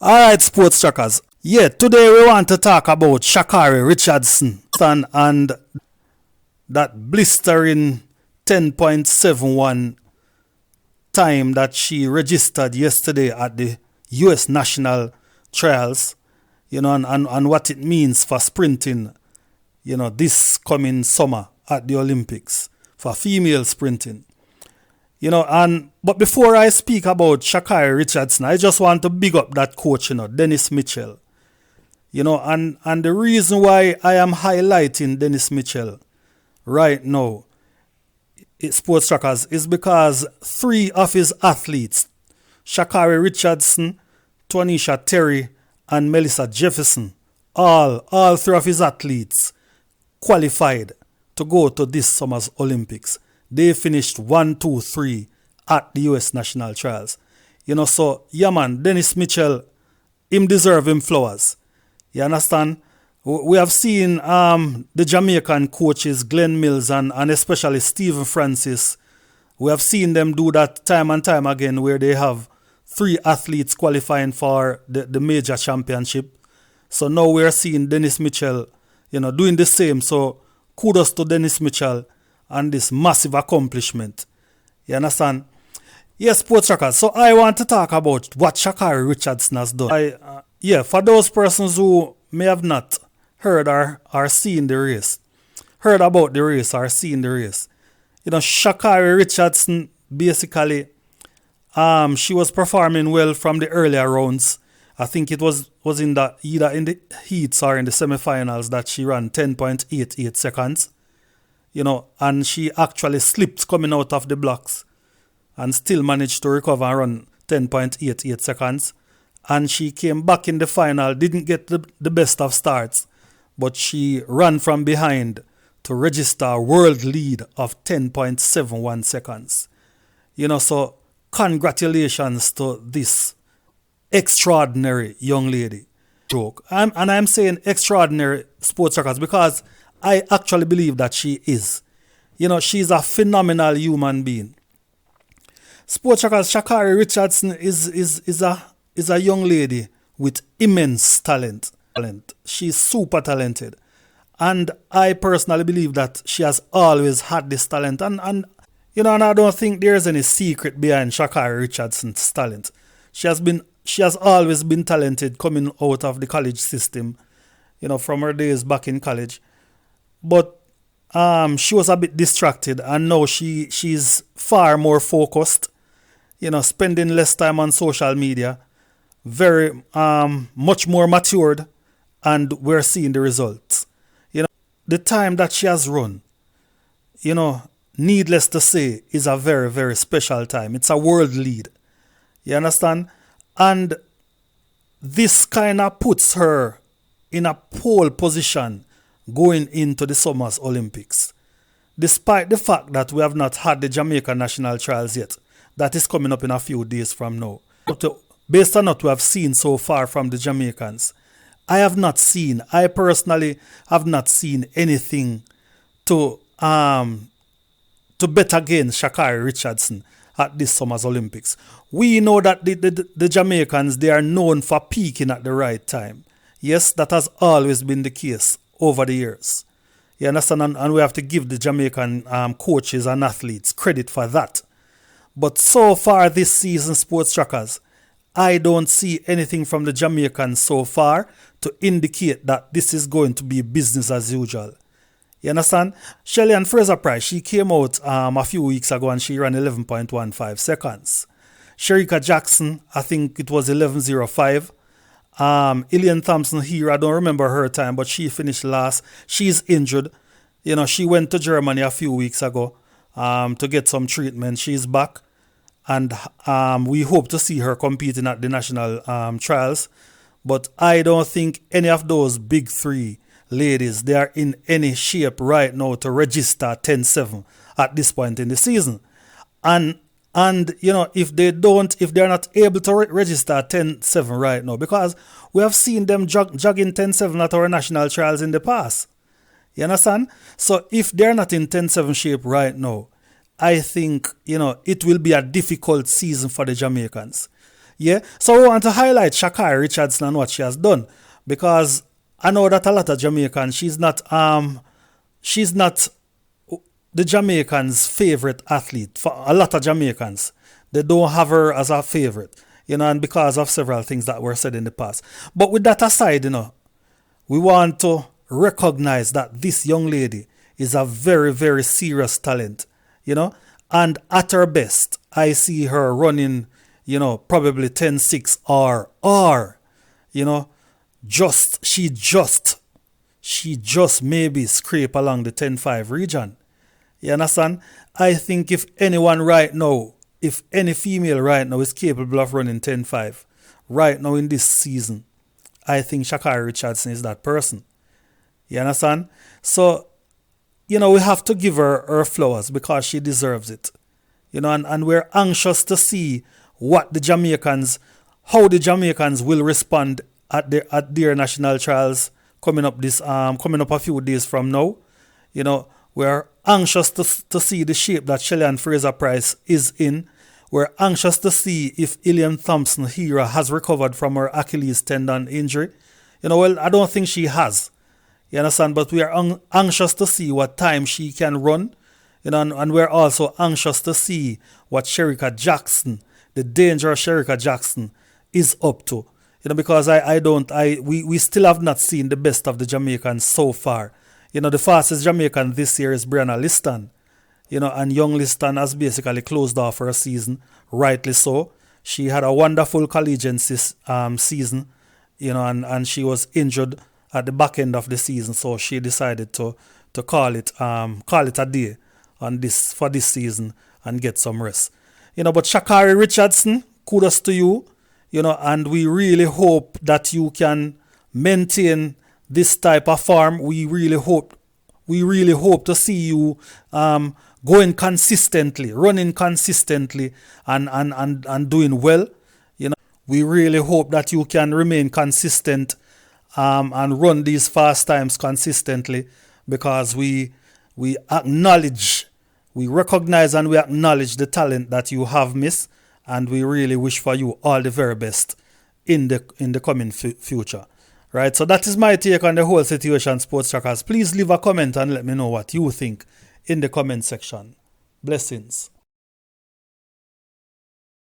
Alright, sports trackers. Yeah, today we want to talk about Sha'carri Richardson and that blistering 10.71 time that she registered yesterday at the US national trials, and what it means for sprinting, this coming summer at the Olympics for female sprinting. But before I speak about Sha'carri Richardson, I just want to big up that coach, Dennis Mitchell. And the reason why I am highlighting Dennis Mitchell right now, sports trackers, is because three of his athletes, Sha'carri Richardson, Tonisha Terry, and Melissa Jefferson, all three of his athletes qualified to go to this summer's Olympics. They finished 1, 2, 3 at the US national trials. So, yeah man, Dennis Mitchell, him deserve him flowers. You understand? We have seen the Jamaican coaches, Glenn Mills and especially Stephen Francis. We have seen them do that time and time again where they have 3 athletes qualifying for the major championship. So now we're seeing Dennis Mitchell, doing the same. So kudos to Dennis Mitchell and this massive accomplishment. You understand? Yes, sports trackers. So I want to talk about what Sha'carri Richardson has done. For those persons who may have not heard or seen the race, heard about the race or seen the race, Sha'carri Richardson basically, she was performing well from the earlier rounds. I think it was in either in the heats or in the semifinals that she ran 10.88 seconds. And she actually slipped coming out of the blocks and still managed to recover and run 10.88 seconds. And she came back in the final, didn't get the best of starts, but she ran from behind to register a world lead of 10.71 seconds. So congratulations to this extraordinary young lady. I'm saying extraordinary, sports trackers, because I actually believe that she is. She's a phenomenal human being. Sports trackers, Sha'carri Richardson is a young lady with immense talent. She's super talented. And I personally believe that she has always had this talent. And I don't think there's any secret behind Sha'carri Richardson's talent. She has always been talented coming out of the college system, from her days back in college. But she was a bit distracted, and now she's far more focused, spending less time on social media, very much more matured, and we're seeing the results. The time that she has run, needless to say, is a very, very special time. It's a world lead. You understand? And this kind of puts her in a pole position going into the summer's Olympics. Despite the fact that we have not had the Jamaican national trials yet, that is coming up in a few days from now. Based on what we have seen so far from the Jamaicans, I personally have not seen anything to bet against Sha'carri Richardson at this summer's Olympics. We know that the Jamaicans, they are known for peaking at the right time. Yes, that has always been the case over the years. You understand? And we have to give the Jamaican coaches and athletes credit for that. But so far this season, sports trackers, I don't see anything from the Jamaicans so far to indicate that this is going to be business as usual. You understand? Shelly Ann Fraser Pryce, she came out a few weeks ago and she ran 11.15 seconds. Shericka Jackson, I think it was 11.05. Elaine Thompson here, I don't remember her time, but she finished last. She's injured. She went to Germany a few weeks ago to get some treatment. She's back. And we hope to see her competing at the national trials. But I don't think any of those big 3 ladies, they are in any shape right now to register 10.7 at this point in the season. And if they're not able to register 10.7 right now, because we have seen them jogging 10.7 at our national trials in the past. You understand? So if they're not in 10.7 shape right now, I think, it will be a difficult season for the Jamaicans. Yeah. So we want to highlight Sha'carri Richardson and what she has done, because I know that a lot of Jamaicans, she's not the Jamaicans' favorite athlete. For a lot of Jamaicans, they don't have her as a favorite, and because of several things that were said in the past. But with that aside, we want to recognize that this young lady is a very, very serious talent, and at her best, I see her running, probably 10-6 or, she just maybe scrape along the 10-5 region. You understand? I think if anyone right now, if any female right now is capable of running 10-5 right now in this season, I think Sha'carri Richardson is that person. You understand? So, we have to give her flowers because she deserves it. And we're anxious to see how the Jamaicans will respond at their national trials coming up a few days from now. We're anxious to see the shape that Shelly Ann Fraser Pryce is in. We're anxious to see if Elaine Thompson Herah has recovered from her Achilles tendon injury. Well, I don't think she has. You understand? But we are anxious to see what time she can run. And we're also anxious to see what Shericka Jackson, the dangerous Shericka Jackson, is up to. Because we still have not seen the best of the Jamaicans so far. The fastest Jamaican this year is Brianna Liston. And young Liston has basically closed off her season, rightly so. She had a wonderful collegiate season, and she was injured at the back end of the season, so she decided to call it a day for this season and get some rest. But Sha'carri Richardson, kudos to you, and we really hope that you can maintain this type of form. We really hope to see you going consistently, running consistently, and doing well. We really hope that you can remain consistent and run these fast times consistently, because we recognize and we acknowledge the talent that you have, miss, and we really wish for you all the very best in the coming future. Right, so that is my take on the whole situation, Sports Trackers. Please leave a comment and let me know what you think in the comment section. Blessings.